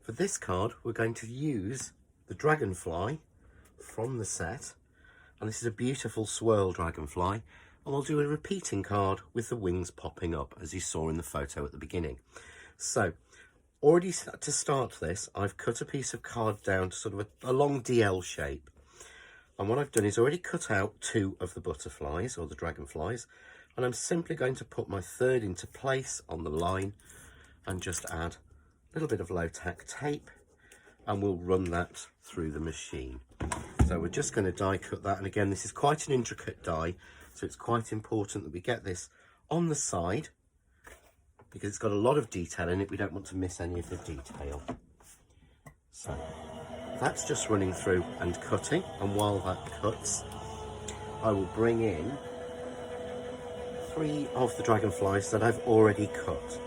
For this card, we're going to use the dragonfly from the set, and this is a beautiful swirl dragonfly, and we'll do a repeating card with the wings popping up as you saw in the photo at the beginning. So already to start this, I've cut a piece of card down to sort of a long DL shape, and what I've done is already cut out 2 of the butterflies or the dragonflies, and I'm simply going to put my third into place on the line and just add a little bit of low tack tape, and we'll run that through the machine. So we're just going to die cut that, and again this is quite an intricate die, so it's quite important that we get this on the side because it's got a lot of detail in it. We don't want to miss any of the detail. So that's just running through and cutting, and while that cuts I will bring in 3 of the dragonflies that I've already cut.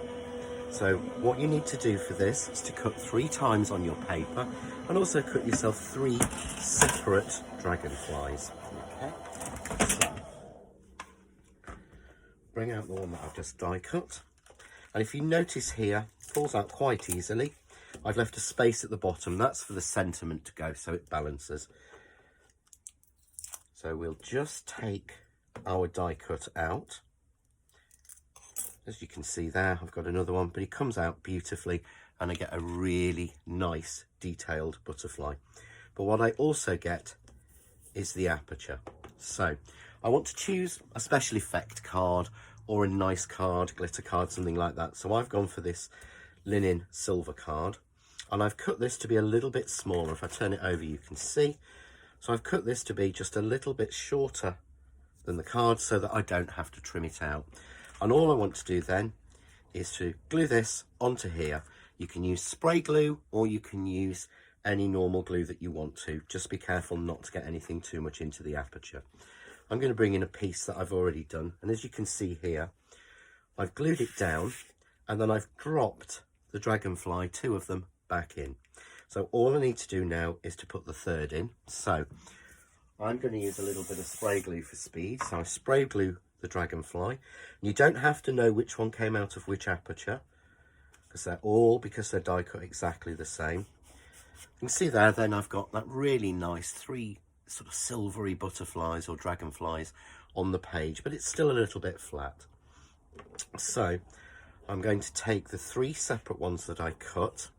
So what you need to do for this is to cut 3 times on your paper, and also cut yourself 3 separate dragonflies. Okay, so bring out the one that I've just die cut, and if you notice here, it falls out quite easily. I've left a space at the bottom, that's for the sentiment to go so it balances. So we'll just take our die cut out. As you can see there, I've got another one, but it comes out beautifully and I get a really nice detailed butterfly. But what I also get is the aperture. So I want to choose a special effect card or a nice card, glitter card, something like that. So I've gone for this linen silver card, and I've cut this to be a little bit smaller. If I turn it over, you can see. So I've cut this to be just a little bit shorter than the card so that I don't have to trim it out. And all I want to do then is to glue this onto here. You can use spray glue or you can use any normal glue that you want to. Just be careful not to get anything too much into the aperture. I'm going to bring in a piece that I've already done, and as you can see here, I've glued it down and then I've dropped the dragonfly, 2 of them, back in. So all I need to do now is to put the third in. So I'm going to use a little bit of spray glue for speed. So I spray glue the dragonfly. You don't have to know which one came out of which aperture because they're die cut exactly the same. You can see there then I've got that really nice 3 sort of silvery butterflies or dragonflies on the page, but it's still a little bit flat. So I'm going to take the 3 separate ones that I cut,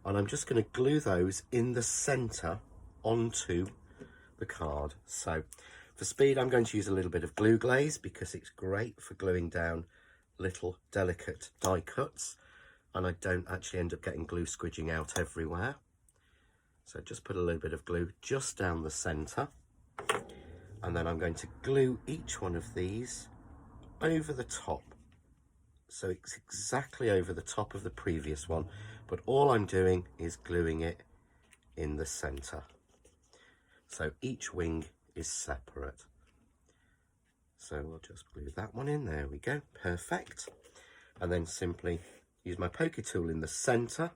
and I'm just going to glue those in the center onto the card. So for speed, I'm going to use a little bit of glue glaze because it's great for gluing down little delicate die cuts, and I don't actually end up getting glue squidging out everywhere. So just put a little bit of glue just down the center, and then I'm going to glue each one of these over the top. So it's exactly over the top of the previous one, but all I'm doing is gluing it in the center. So each wing is separate. So we'll just glue that one in. There we go, perfect. And then simply use my poker tool in the center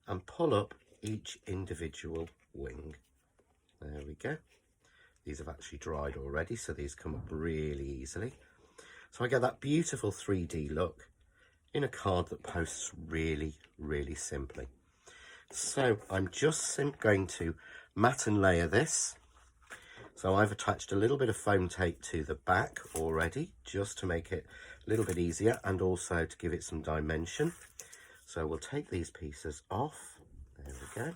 and pull up each individual wing. There we go. These have actually dried already, so these come up really easily. So I get that beautiful 3D look in a card that posts really, really simply. So I'm just going to mat and layer this. So I've attached a little bit of foam tape to the back already, just to make it a little bit easier and also to give it some dimension. So we'll take these pieces off. There we go.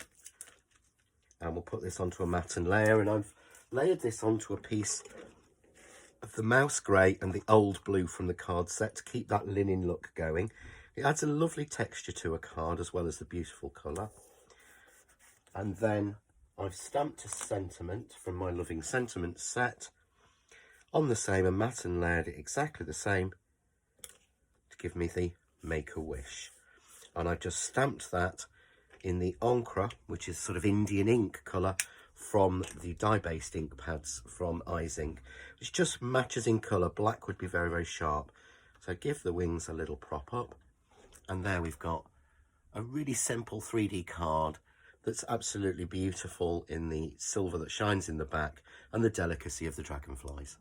And we'll put this onto a mat and layer, and I've layered this onto a piece of the mouse grey and the old blue from the card set to keep that linen look going. It adds a lovely texture to a card as well as the beautiful colour. And then I've stamped a sentiment from my Loving Sentiment set on the same and mat and layered it exactly the same to give me the Make-A-Wish. And I've just stamped that in the ochre, which is sort of Indian ink colour from the dye-based ink pads from Eyes Ink, which just matches in colour. Black would be very, very sharp. So give the wings a little prop up, and there we've got a really simple 3D card that's absolutely beautiful in the silver that shines in the back and the delicacy of the dragonflies.